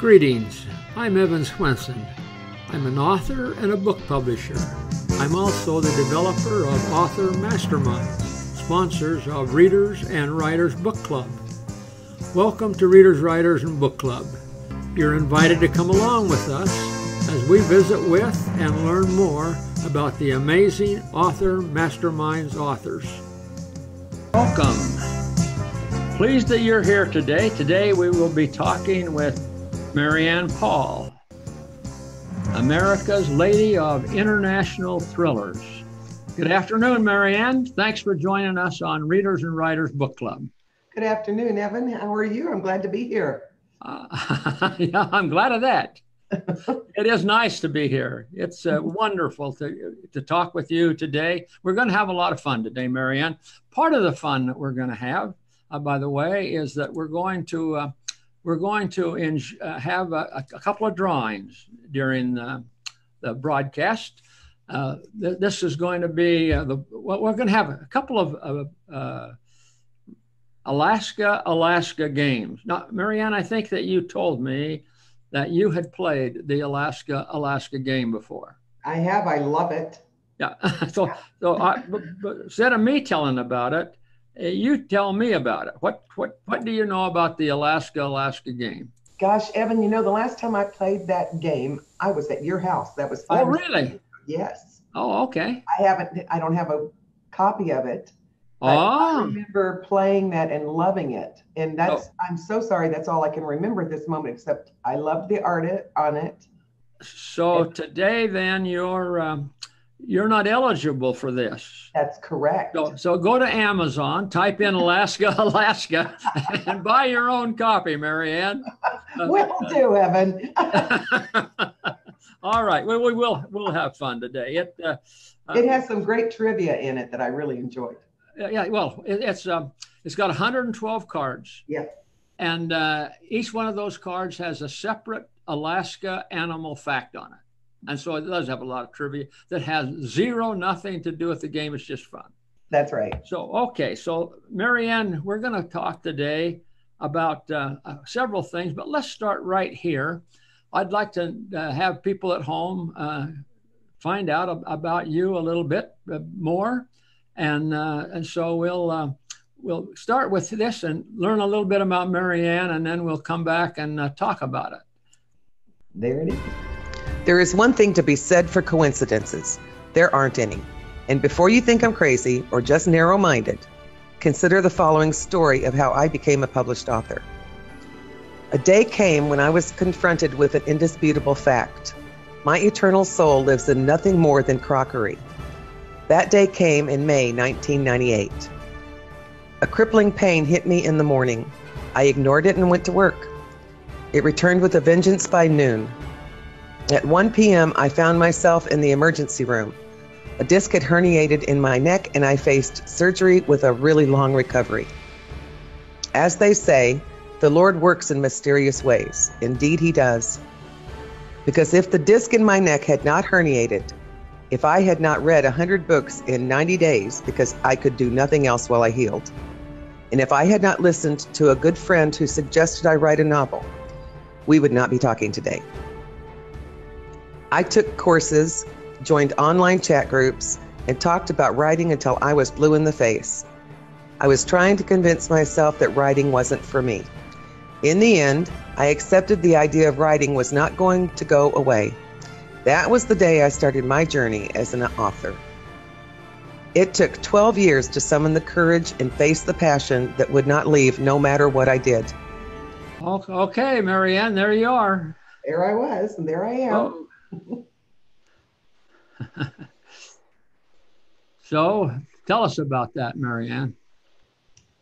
Greetings, I'm Evan Swenson. I'm an author and a book publisher. I'm also the developer of Author Masterminds, sponsors of Readers and Writers Book Club. Welcome to Readers, Writers, and Book Club. You're invited to come along with us as we visit with and learn more about the amazing Author Masterminds authors. Welcome. Pleased that you're here today. Today we will be talking with Marianne Paul, America's Lady of International Thrillers. Good afternoon, Marianne. Thanks for joining us on Readers and Writers Book Club. Good afternoon, Evan. How are you? I'm glad to be here. Yeah, I'm glad of that. It is nice to be here. It's wonderful to talk with you today. We're going to have a lot of fun today, Marianne. Part of the fun that we're going to have, by the way, is that we're going to have a couple of drawings during the broadcast. This is going to be we're going to have a couple of Alaska games. Now, Marianne, I think that you told me that you had played the Alaska game before. I have. I love it. Yeah. But instead of me telling about it, you tell me about it. What do you know about the Alaska game? Gosh, Evan, the last time I played that game, I was at your house. That was 5 Oh, really? Yes. Oh, okay. I don't have a copy of it. I remember playing that and loving it. And I'm so sorry. That's all I can remember at this moment, except I loved the art on it. So today then you're not eligible for this. That's correct. So go to Amazon, type in Alaska, and buy your own copy, Marianne. Will do, Evan. All right. Well, we'll have fun today. It has some great trivia in it that I really enjoyed. Yeah, well, it's got 112 cards. Yeah. And each one of those cards has a separate Alaska animal fact on it. And so it does have a lot of trivia that has nothing to do with the game. It's just fun. That's right. So Marianne, we're going to talk today about several things, but let's start right here. I'd like to have people at home find out about you a little bit more. And so we'll start with this and learn a little bit about Marianne, and then we'll come back and talk about it. There it is. There is one thing to be said for coincidences. There aren't any. And before you think I'm crazy or just narrow-minded, consider the following story of how I became a published author. A day came when I was confronted with an indisputable fact. My eternal soul lives in nothing more than crockery. That day came in May 1998. A crippling pain hit me in the morning. I ignored it and went to work. It returned with a vengeance by noon. At 1 p.m., I found myself in the emergency room. A disc had herniated in my neck, and I faced surgery with a really long recovery. As they say, the Lord works in mysterious ways. Indeed, He does. Because if the disc in my neck had not herniated, if I had not read 100 books in 90 days because I could do nothing else while I healed, and if I had not listened to a good friend who suggested I write a novel, we would not be talking today. I took courses, joined online chat groups, and talked about writing until I was blue in the face. I was trying to convince myself that writing wasn't for me. In the end, I accepted the idea of writing was not going to go away. That was the day I started my journey as an author. It took 12 years to summon the courage and face the passion that would not leave no matter what I did. Okay, Marianne, there you are. There I was, and there I am. Oh. So tell us about that, Marianne.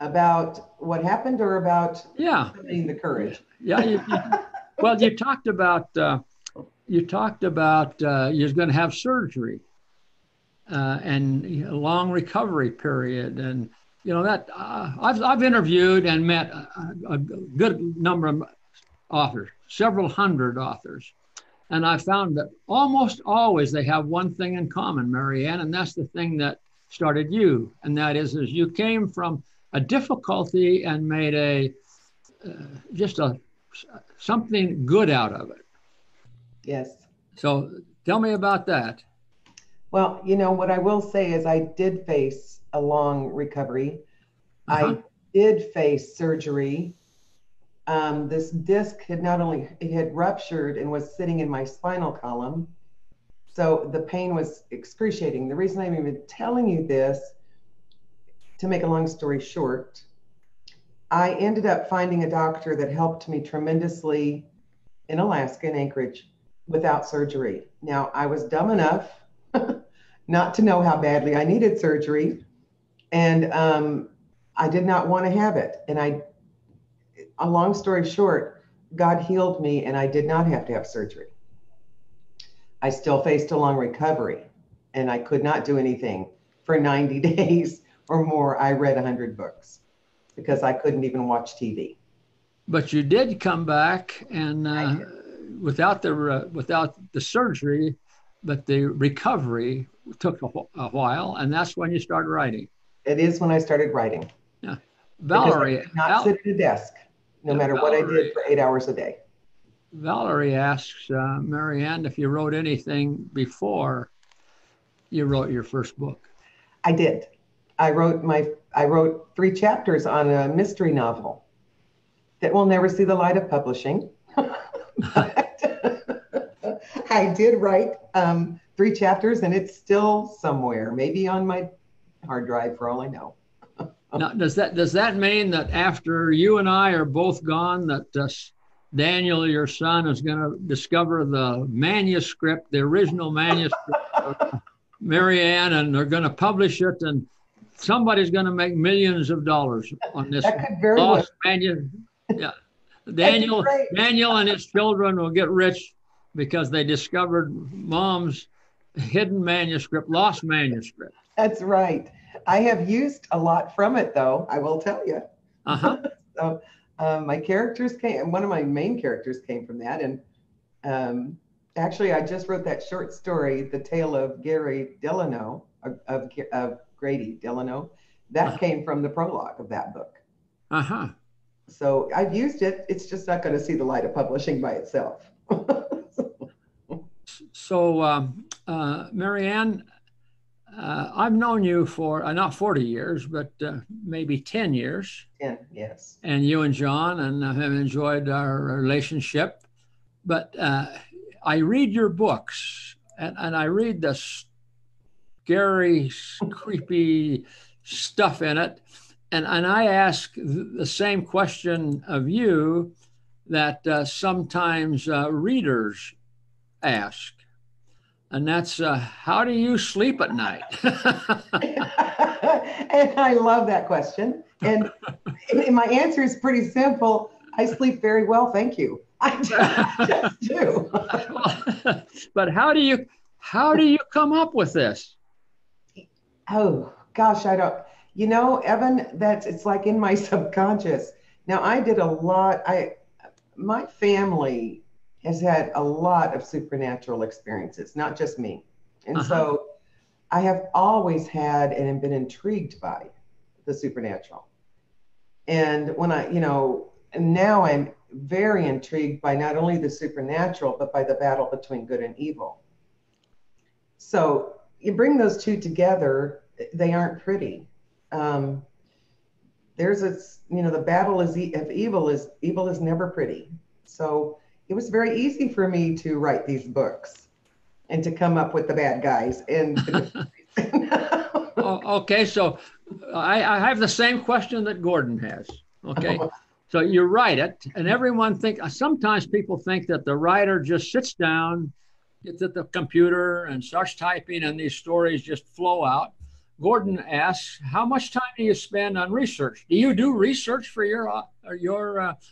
About what happened, or about summoning the courage? Yeah. You talked about you're going to have surgery and a long recovery period, and that I've interviewed and met a good number of authors, several hundred authors. And I found that almost always they have one thing in common, Marianne, and that's the thing that started you. And that is you came from a difficulty and made just a something good out of it. Yes. So tell me about that. Well, what I will say is I did face a long recovery. I did face surgery. This disc had it had ruptured and was sitting in my spinal column. So the pain was excruciating. The reason I'm even telling you this, to make a long story short, I ended up finding a doctor that helped me tremendously in Alaska, in Anchorage, without surgery. Now, I was dumb enough not to know how badly I needed surgery. And I did not want to have it. And a long story short, God healed me and I did not have to have surgery. I still faced a long recovery and I could not do anything for 90 days or more. I read 100 books because I couldn't even watch TV. But you did come back and without the surgery, but the recovery took a while, and that's when you started writing. It is when I stared writing. Yeah, Valerie, because I did not sit at a desk, no matter what I did for 8 hours a day. Valerie asks Marianne if you wrote anything before you wrote your first book. I did. I wrote 3 chapters on a mystery novel that will never see the light of publishing. I did write 3 chapters, and it's still somewhere, maybe on my hard drive for all I know. Now, does that mean that after you and I are both gone, that Daniel, your son, is going to discover the manuscript, the original manuscript of Marianne, and they're going to publish it, and somebody's going to make millions of dollars on this lost manuscript? Yeah, Daniel and his children will get rich because they discovered Mom's hidden manuscript, lost manuscript. That's right. I have used a lot from it, though, I will tell you. So my characters one of my main characters came from that. And actually, I just wrote that short story, The Tale of Gary Delano, of Grady Delano. That came from the prologue of that book. So I've used it. It's just not going to see the light of publishing by itself. So, Marianne, I've known you for not 40 years, but maybe 10 years. 10, yes. And you and John, and I have enjoyed our relationship. But I read your books, and I read the scary, creepy stuff in it. And I ask the same question of you that sometimes readers ask. And that's, how do you sleep at night? And I love that question. And my answer is pretty simple. I sleep very well, thank you. I just do. But how do you come up with this? Oh, gosh, I don't. Evan, it's like in my subconscious. Now, I did a lot. My family has had a lot of supernatural experiences, not just me. And so I have always had and been intrigued by the supernatural. And when and now I'm very intrigued by not only the supernatural, but by the battle between good and evil. So you bring those two together, they aren't pretty. There's the battle of evil is never pretty. So it was very easy for me to write these books and to come up with the bad guys. Okay, so I have the same question that Gordon has. Okay, so you write it, and sometimes people think that the writer just sits down, gets at the computer, and starts typing, and these stories just flow out. Gordon asks, how much time do you spend on research? Do you do research for your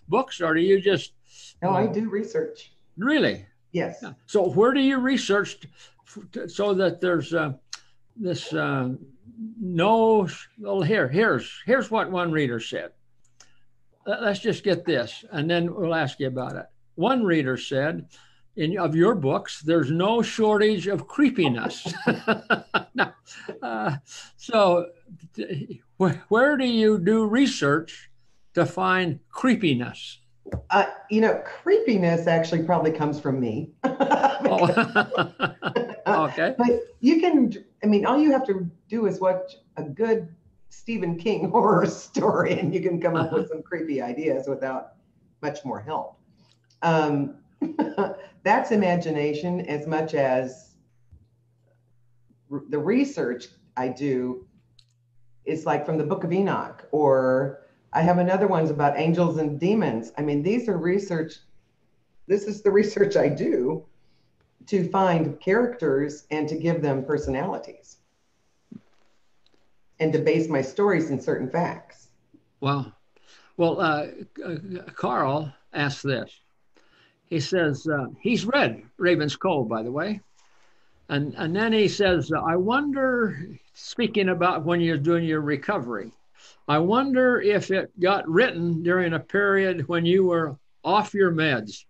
books, or do you just... No, I do research. Really? Yes. So where do you research so that there's this no... Well, here's what one reader said. Let's just get this, and then we'll ask you about it. One reader said, of your books, there's no shortage of creepiness. So where do you do research to find creepiness? Creepiness actually probably comes from me. Oh. Okay. But all you have to do is watch a good Stephen King horror story and you can come up with some creepy ideas without much more help. That's imagination as much as the research I do is like from the Book of Enoch, or I have another ones about angels and demons. I mean, these are research. This is the research I do to find characters and to give them personalities and to base my stories in certain facts. Well, Carl asked this. He says, he's read Raven's Cove, by the way. And then he says, I wonder, speaking about when you're doing your recovery, I wonder if it got written during a period when you were off your meds.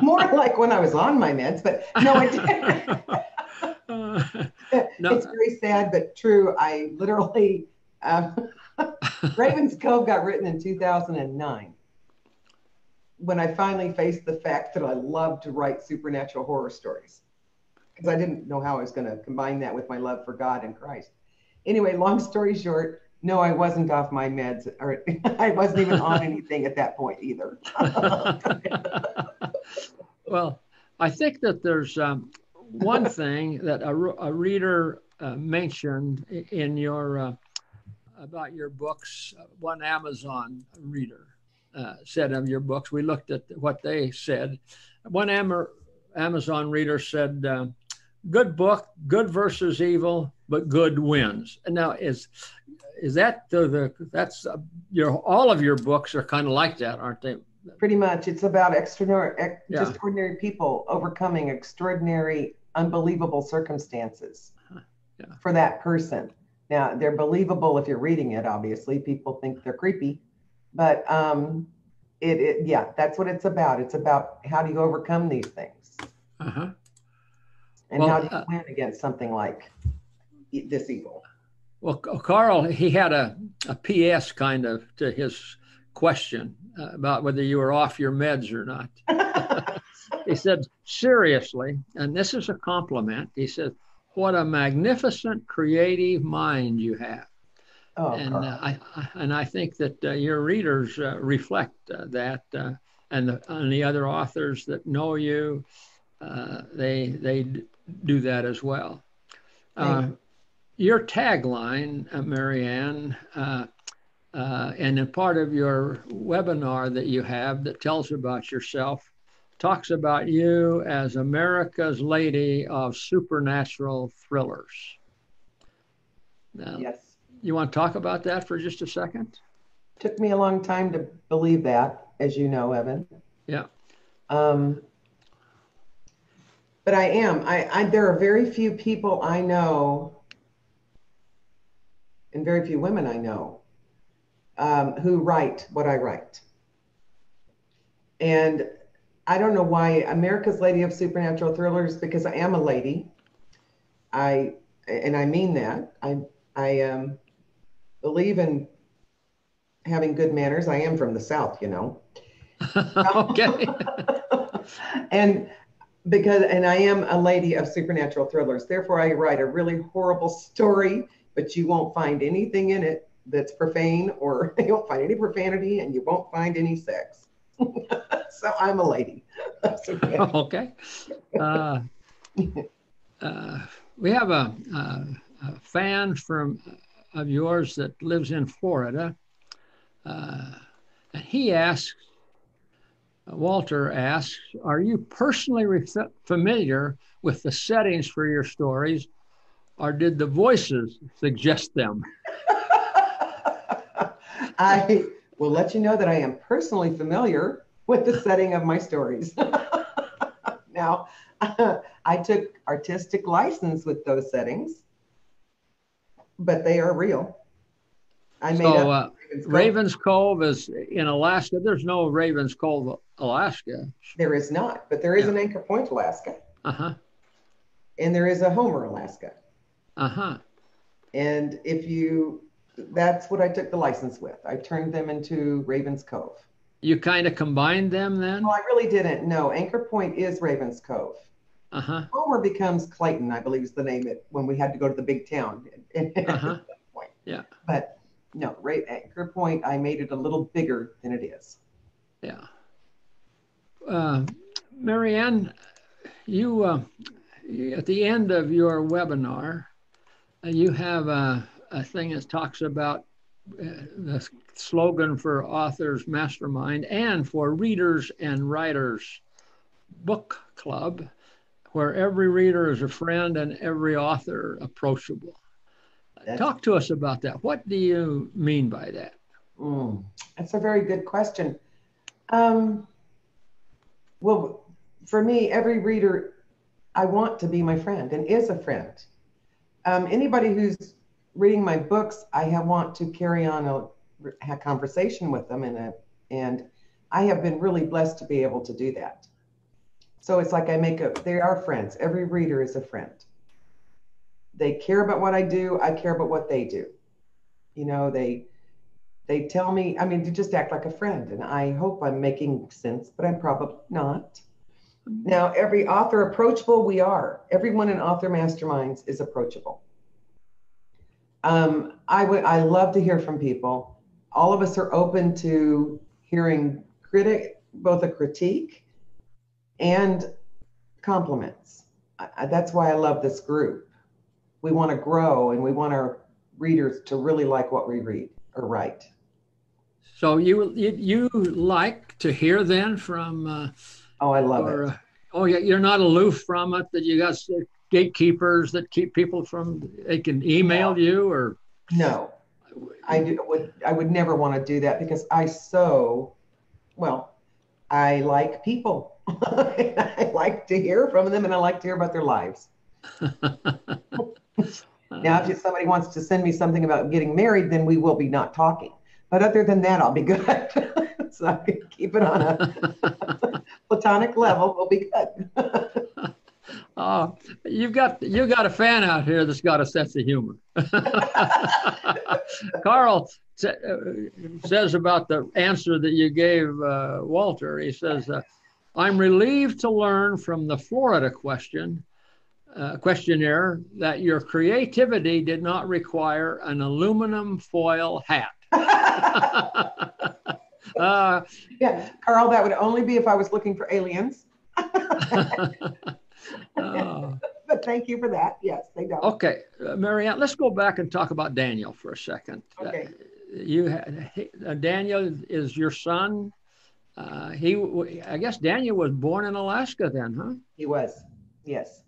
More like when I was on my meds, but no, I didn't. No. It's very sad, but true. I literally, Raven's Cove got written in 2009. When I finally faced the fact that I love to write supernatural horror stories, because I didn't know how I was going to combine that with my love for God and Christ. Anyway, long story short, no, I wasn't off my meds, or I wasn't even on anything at that point either. Well, I think that there's one thing that a reader mentioned in your about your books. One Amazon reader said of your books. We looked at what they said. One Amazon reader said, "Good book, good versus evil, but good wins." And now is that that's all of your books are kind of like that, aren't they? Pretty much. It's about just ordinary people overcoming extraordinary, unbelievable circumstances for that person. Now, they're believable if you're reading it, obviously. People think they're creepy. But that's what it's about. It's about how do you overcome these things? And how do you win against something like this evil? Well, Carl, he had a PS kind of to his question about whether you were off your meds or not. He said, seriously, and this is a compliment, he said, what a magnificent creative mind you have. Oh, and I think that your readers reflect that, and the other authors that know you, they do that as well. Your tagline, Marianne, and in part of your webinar that you have that tells about yourself, talks about you as America's Lady of Supernatural Thrillers. Now, yes. You want to talk about that for just a second? Took me a long time to believe that, as you know, Evan. Yeah. But I am. There are very few people I know, and very few women I know, who write what I write. And I don't know why America's Lady of Supernatural Thrillers, because I am a lady. And I mean that. I believe in having good manners. I am from the South, you know. Okay. and I am a lady of supernatural thrillers. Therefore, I write a really horrible story, but you won't find anything in it that's profane, or you won't find any profanity, and you won't find any sex. So I'm a lady. Okay. We have a fan of yours that lives in Florida, and he asks, Walter asks, are you personally familiar with the settings for your stories, or did the voices suggest them? I will let you know that I am personally familiar with the setting of my stories. Now, I took artistic license with those settings, but they are real. I made up Raven's Cove is in Alaska. There's no Raven's Cove, Alaska. There is not, but there is an Anchor Point, Alaska. Uh-huh. And there is a Homer, Alaska. Uh-huh. And if you That's what I took the license with. I turned them into Ravens Cove. You kind of combined them then? Well, I really didn't. No, Anchor Point is Ravens Cove. Uh-huh. Homer becomes Clayton, I believe is the name when we had to go to the big town. Uh-huh. Point. Yeah. But no, Anchor Point, I made it a little bigger than it is. Yeah. Marianne, you at the end of your webinar, you have a thing that talks about the slogan for Authors Mastermind and for Readers and Writers Book Club, where every reader is a friend and every author approachable. Talk to us about that. What do you mean by that? That's a very good question. Well, for me, every reader, I want to be my friend and is a friend. Anybody who's reading my books, I want to carry on a conversation with them, and I have been really blessed to be able to do that. So it's like they are friends. Every reader is a friend. They care about what I do. I care about what they do. You know, they tell me, I mean, to just act like a friend. And I hope I'm making sense, but I'm probably not. Now, every author approachable, we are. Everyone in Author Masterminds is approachable. I love to hear from people. All of us are open to hearing both a critique and compliments. That's why I love this group. We want to grow, and we want our readers to really like what we read or write. So you like to hear then from? Oh, I love it. Oh, yeah, you're not aloof from it. That you got gatekeepers that keep people from. They can email you or. No, I would never want to do that because I like people. I like to hear from them, and I like to hear about their lives. Now, if somebody wants to send me something about getting married, then we will be not talking. But other than that, I'll be good. So I can keep it on a platonic level. We'll be good. Oh, you got a fan out here that's got a sense of humor. Carl says about the answer that you gave Walter. He says, "I'm relieved to learn from the Florida questionnaire that your creativity did not require an aluminum foil hat." Yeah, Carl, that would only be if I was looking for aliens. But thank you for that. Yes, they don't. Okay, Marianne, let's go back and talk about Daniel for a second. Okay. Daniel is your son. I guess Daniel was born in Alaska then, huh? He was, yes.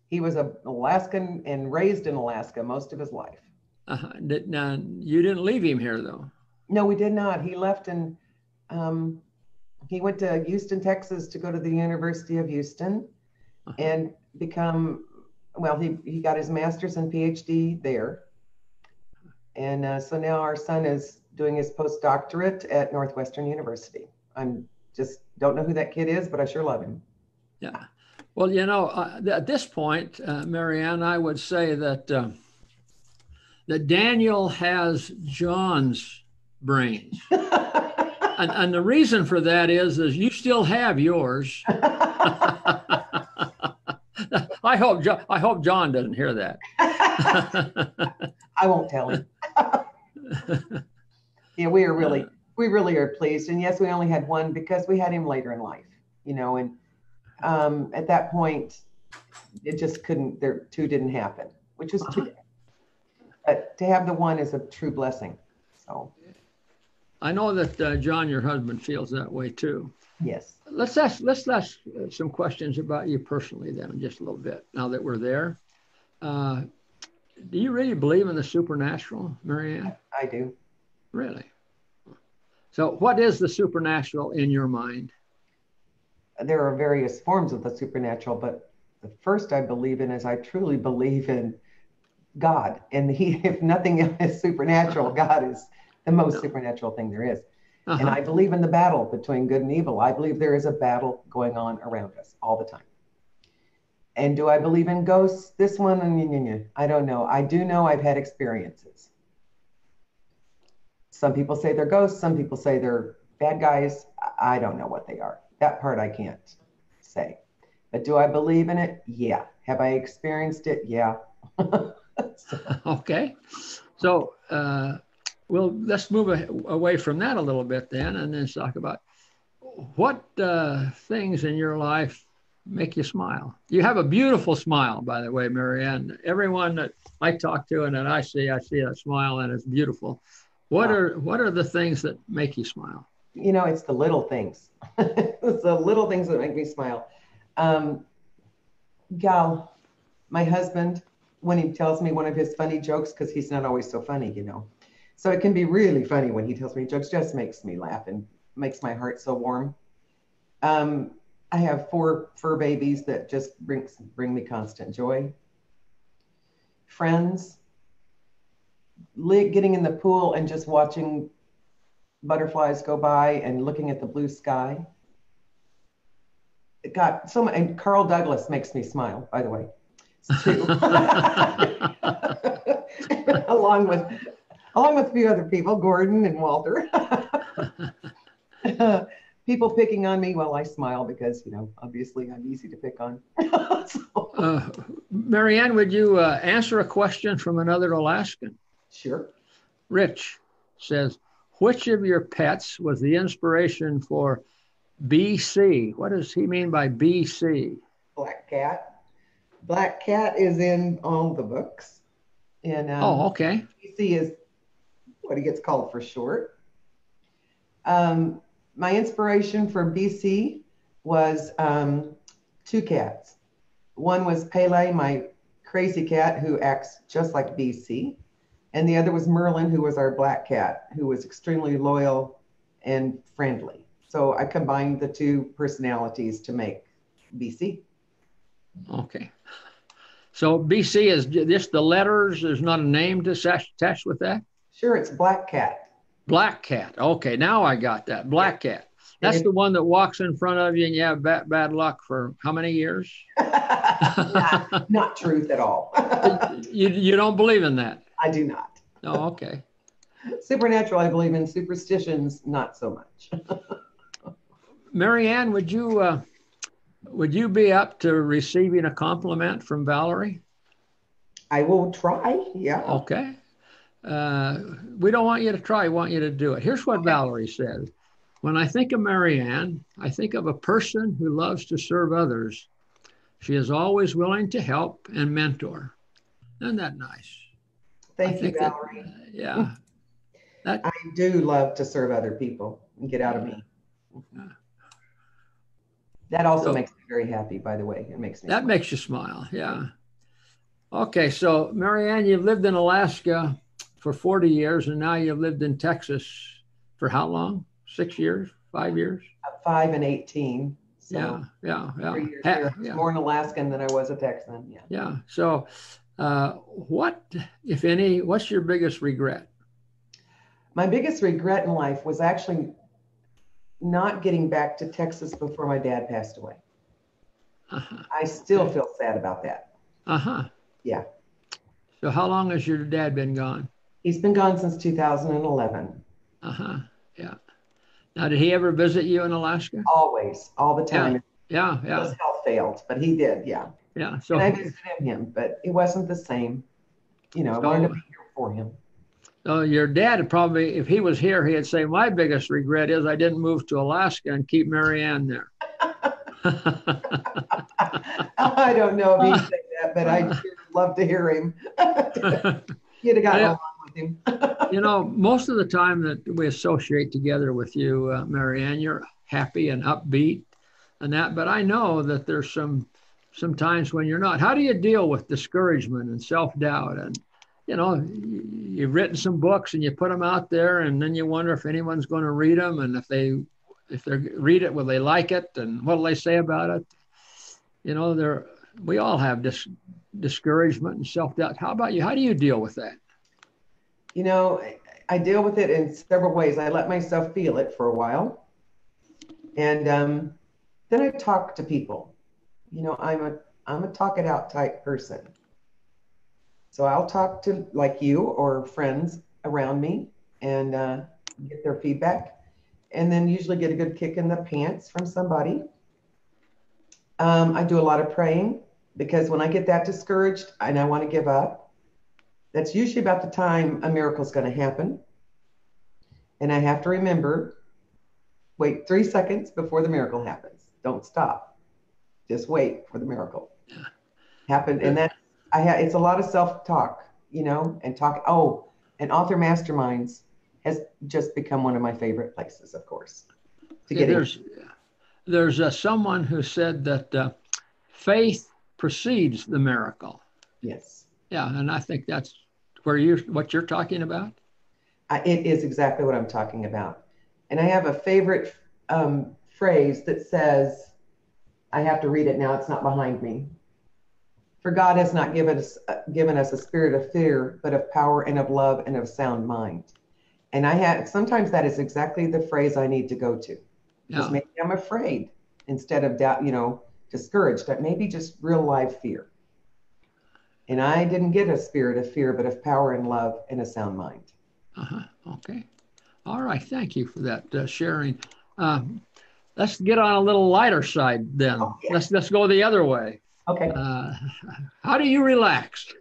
He was an Alaskan and raised in Alaska most of his life. Now, you didn't leave him here, though. No, we did not. He left and he went to Houston, Texas to go to the University of Houston and he got his master's and PhD there. And so now our son is doing his postdoctorate at Northwestern University. I'm just don't know who that kid is, but I sure love him. Yeah. Well, you know, at this point, Marianne, I would say that that Daniel has John's brains. And the reason for that is you still have yours. I hope John doesn't hear that. I won't tell him. Yeah, we really are pleased. And yes, we only had one because we had him later in life, you know, and at that point it just two didn't happen, which was too bad. But to have the one is a true blessing. So I know that John, your husband, feels that way too. Yes. Let's ask some questions about you personally then, just a little bit. Now that we're there, do you really believe in the supernatural, Marianne? I do. Really? So, what is the supernatural in your mind? There are various forms of the supernatural, but the first I believe in is I truly believe in God, and if nothing is supernatural, God is the most supernatural thing there is. And I believe in the battle between good and evil. I believe there is a battle going on around us all the time. And do I believe in ghosts? This one, I don't know. I do know I've had experiences. Some people say they're ghosts. Some people say they're bad guys. I don't know what they are. That part I can't say. But do I believe in it? Yeah. Have I experienced it? Yeah. Okay. So let's move away from that a little bit then, and then talk about what things in your life make you smile. You have a beautiful smile, by the way, Marianne. Everyone that I talk to and that I see that smile, and it's beautiful. What are the things that make you smile? It's the little things. It's the little things that make me smile. Gal, my husband, when he tells me one of his funny jokes, because he's not always so funny, So it can be really funny when he tells me jokes, just makes me laugh and makes my heart so warm. I have 4 fur babies that just bring me constant joy. Friends, getting in the pool and just watching butterflies go by and looking at the blue sky. It got so much, and Carl Douglas makes me smile, by the way. along with a few other people, Gordon and Walter. People picking on me while I smile because, obviously I'm easy to pick on. Marianne, would you answer a question from another Alaskan? Sure. Rich says, which of your pets was the inspiration for BC? What does he mean by BC? Black cat. Black cat is in all the books. And okay. BC is what he gets called for short. My inspiration for BC was 2 cats. One was Pele, my crazy cat who acts just like BC. And the other was Merlin, who was our black cat, who was extremely loyal and friendly. So I combined the 2 personalities to make BC. Okay. So BC is just the letters. There's not a name attached with that? Sure, it's black cat. Black cat. Okay, now I got that. Black cat. That's the one that walks in front of you and you have bad luck for how many years? Not truth at all. You don't believe in that? I do not. Oh, okay. Supernatural, I believe in. Superstitions, not so much. Marianne, would you be up to receiving a compliment from Valerie? I will try, yeah. Okay. We don't want you to try, we want you to do it. Here's what Valerie says. When I think of Marianne, I think of a person who loves to serve others. She is always willing to help and mentor. Isn't that nice? Thank you, Valerie. I do love to serve other people and get out of me. That also makes me very happy, by the way. It makes me smile. Makes you smile, yeah. Okay, so Marianne, you've lived in Alaska for 40 years, and now you've lived in Texas for how long? 6 years? 5 years? 5 and 18. So yeah. 3 years here. I was more an Alaskan than I was a Texan. Yeah. Yeah. So, what, if any, what's your biggest regret? My biggest regret in life was actually not getting back to Texas before my dad passed away. I still feel sad about that. Yeah. So how long has your dad been gone? He's been gone since 2011. Yeah. Now, did he ever visit you in Alaska? Always, all the time. Yeah. His health failed, but he did, yeah. Yeah. So and I visited him, but it wasn't the same. I wanted to be here for him. So your dad would probably, if he was here, he'd say, my biggest regret is I didn't move to Alaska and keep Marianne there. I don't know if he'd say that, but I'd love to hear him. You'd have gotten along with him. Most of the time that we associate together with you, Marianne, you're happy and upbeat and that, but I know that there's some times when you're not. How do you deal with discouragement and self-doubt? And, you've written some books and you put them out there, and then you wonder if anyone's going to read them, and if they read it, will they like it, and what will they say about it? We all have discouragement and self-doubt. How about you? How do you deal with that? I deal with it in several ways. I let myself feel it for a while, and then I talk to people. I'm a talk it out type person. So I'll talk to like you or friends around me and get their feedback, and then usually get a good kick in the pants from somebody. I do a lot of praying, because when I get that discouraged and I want to give up, that's usually about the time a miracle is going to happen. And I have to remember, wait 3 seconds before the miracle happens. Don't stop. Just wait for the miracle happen. And that it's a lot of self-talk, and talk. Oh, and Author Masterminds has just become one of my favorite places, of course. There's someone who said that faith precedes the miracle. Yes. Yeah, and I think that's what you're talking about. It is exactly what I'm talking about. And I have a favorite phrase that says, I have to read it now, it's not behind me. For God has not given us a spirit of fear, but of power and of love and of sound mind. And sometimes that is exactly the phrase I need to go to. Because maybe I'm afraid instead of doubt, discouraged. That maybe just real live fear. And I didn't get a spirit of fear, but of power and love and a sound mind. Okay. All right. Thank you for that sharing. Let's get on a little lighter side then. Oh, yeah. Let's go the other way. Okay. How do you relax?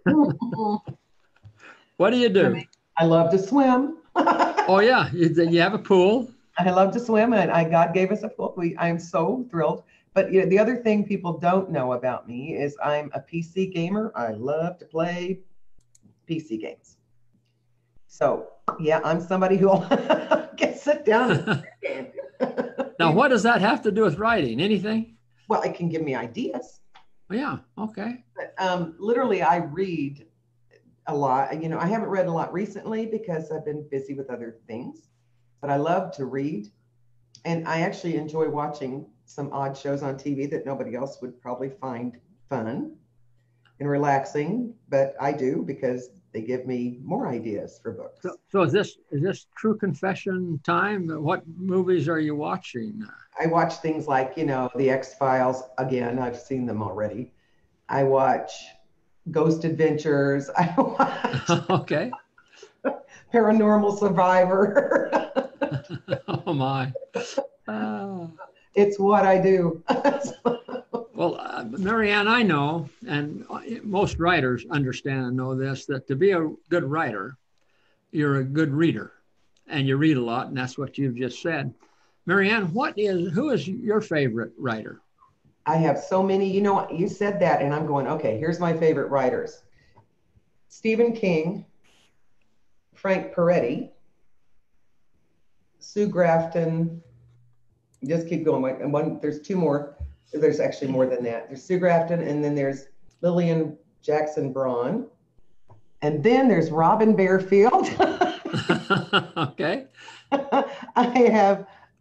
What do you do? I love to swim. Oh yeah, you have a pool. I love to swim, and God gave us a pool. I'm so thrilled. But the other thing people don't know about me is I'm a PC gamer. I love to play PC games. So yeah, I'm somebody who'll sit down and play game. Now, what does that have to do with writing? Anything? Well, it can give me ideas. Yeah. Okay. But literally, I read a lot. I haven't read a lot recently because I've been busy with other things. But I love to read, and I actually enjoy watching some odd shows on TV that nobody else would probably find fun and relaxing, but I do because they give me more ideas for books. So is this true confession time? What movies are you watching? I watch things like, The X-Files. Again, I've seen them already. I watch Ghost Adventures. I watch okay. Paranormal Survivor. Oh my. It's what I do. Well, Marianne, I know, and most writers understand and know this, that to be a good writer, you're a good reader, and you read a lot, and that's what you've just said. Marianne, who is your favorite writer? I have so many. You said that, and I'm going, okay, here's my favorite writers. Stephen King, Frank Peretti, Sue Grafton. Just keep going. And there's two more. There's actually more than that. There's Sue Grafton, and then there's Lillian Jackson Braun, and then there's Robin Bearfield. Okay.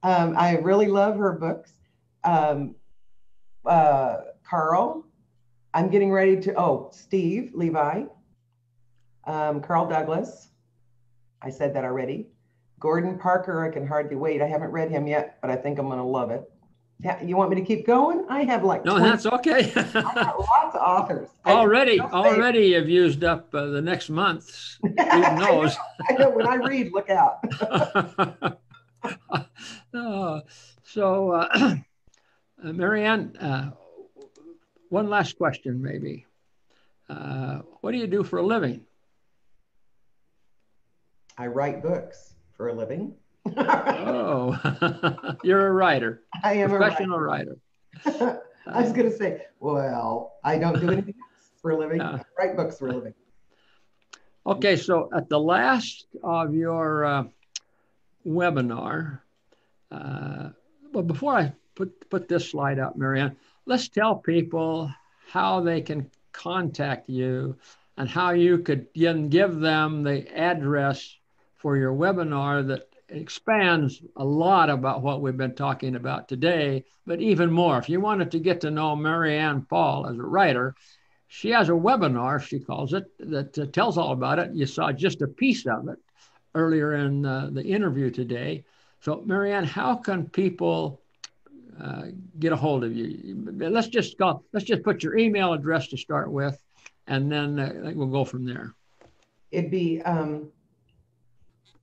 I really love her books. Carl. I'm getting ready to. Steve Levi. Carl Douglas. I said that already. Gordon Parker, I can hardly wait. I haven't read him yet, but I think I'm going to love it. Yeah, you want me to keep going? I have like no, that's okay. I got lots of authors. Already you've used up the next month's. Who knows? I know. When I read, look out. Marianne, one last question maybe. What do you do for a living? I write books for a living. Oh, you're a writer. I am a professional writer. I was going to say, well, I don't do anything else for a living. I write books for a living. Okay, so at the last of your webinar, well, before I put this slide up, Marianne, let's tell people how they can contact you and how you could give them the address for your webinar that expands a lot about what we've been talking about today, but even more. If you wanted to get to know Marianne Paul as a writer, she has a webinar, she calls it, that tells all about it. You saw just a piece of it earlier in the interview today. So Marianne, how can people get a hold of you? Let's just put your email address to start with, and then we'll go from there. It'd be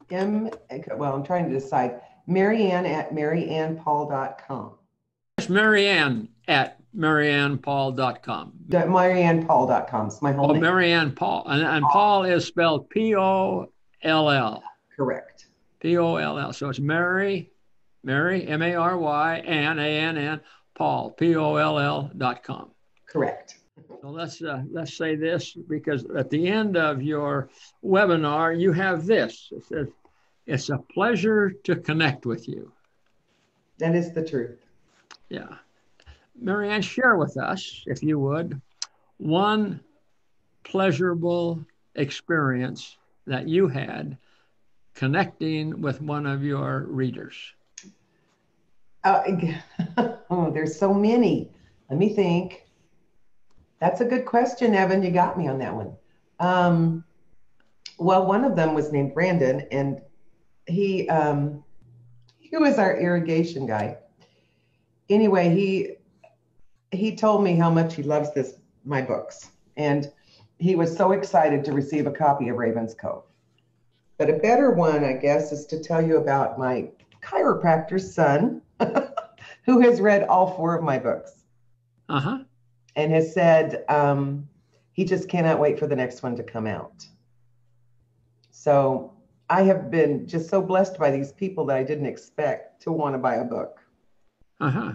Well, I'm trying to decide. Marianne at mariannepaul.com. It's Marianne at mariannepaul.com. Mariannepaul.com is my whole name. Marianne Paul. And Paul is spelled P-O-L-L. Correct. P-O-L-L. So it's Mary, M-A-R-Y, Ann, A-N-N, Paul, P-O-L-L.com. Correct. So let's say this, because at the end of your webinar, you have this. It says, it's a pleasure to connect with you. That is the truth. Yeah. Marianne, share with us, if you would, one pleasurable experience that you had connecting with one of your readers. Oh, there's so many. Let me think. That's a good question, Evan. You got me on that one. Well, one of them was named Brandon, and he was our irrigation guy. Anyway, he told me how much he loves my books, and he was so excited to receive a copy of Raven's Cove. But a better one, I guess, is to tell you about my chiropractor's son, who has read all 4 of my books. Uh-huh. And has said he just cannot wait for the next one to come out. So I have been just so blessed by these people that I didn't expect to want to buy a book. Uh-huh.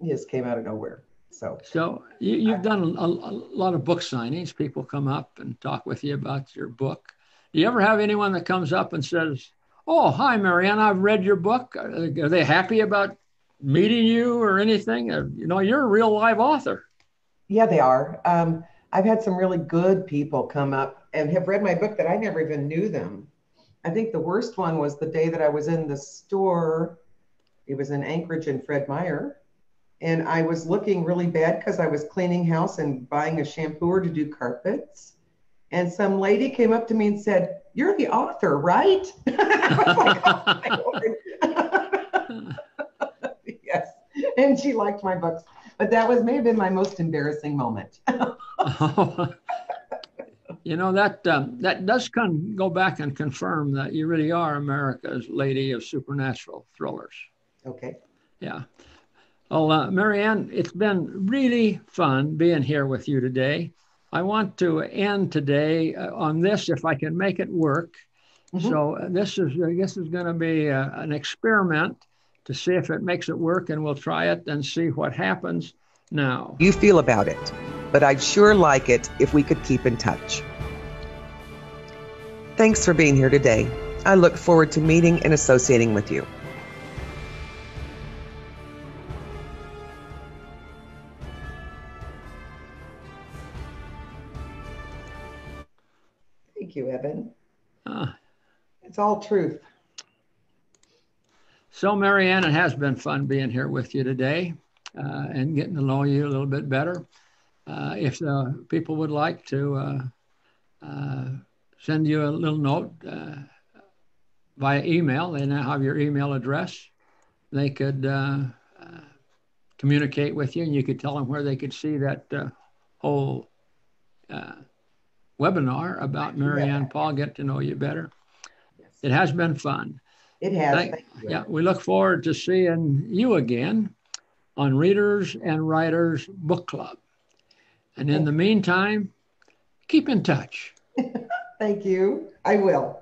It just came out of nowhere. So you've done a lot of book signings. People come up and talk with you about your book. Do you ever have anyone that comes up and says, "Oh, hi, Marianne, I've read your book"? Are they happy about meeting you or anything? You're a real live author. Yeah, they are. I've had some really good people come up and have read my book that I never even knew them. I think the worst one was the day that I was in the store. It was in Anchorage and Fred Meyer. And I was looking really bad because I was cleaning house and buying a shampooer to do carpets. And some lady came up to me and said, "You're the author, right?" I was like, "Oh, my Lord." Yes. And she liked my books. But that may have been my most embarrassing moment. That does go back and confirm that you really are America's lady of supernatural thrillers. Okay. Yeah. Well, Marianne, it's been really fun being here with you today. I want to end today on this, if I can make it work. Mm-hmm. So this is going to be an experiment to see if it makes it work, and we'll try it and see what happens now. You feel about it, but I'd sure like it if we could keep in touch. Thanks for being here today. I look forward to meeting and associating with you. Thank you, Evan. It's all truth. So, Marianne, it has been fun being here with you today and getting to know you a little bit better. If the people would like to send you a little note via email, they now have your email address. They could communicate with you, and you could tell them where they could see that whole webinar about Marianne Paul, get to know you better. Yes. It has been fun. It has. Thank you. Yeah, we look forward to seeing you again on Readers and Writers Book Club. And in the meantime, keep in touch. Thank you. I will.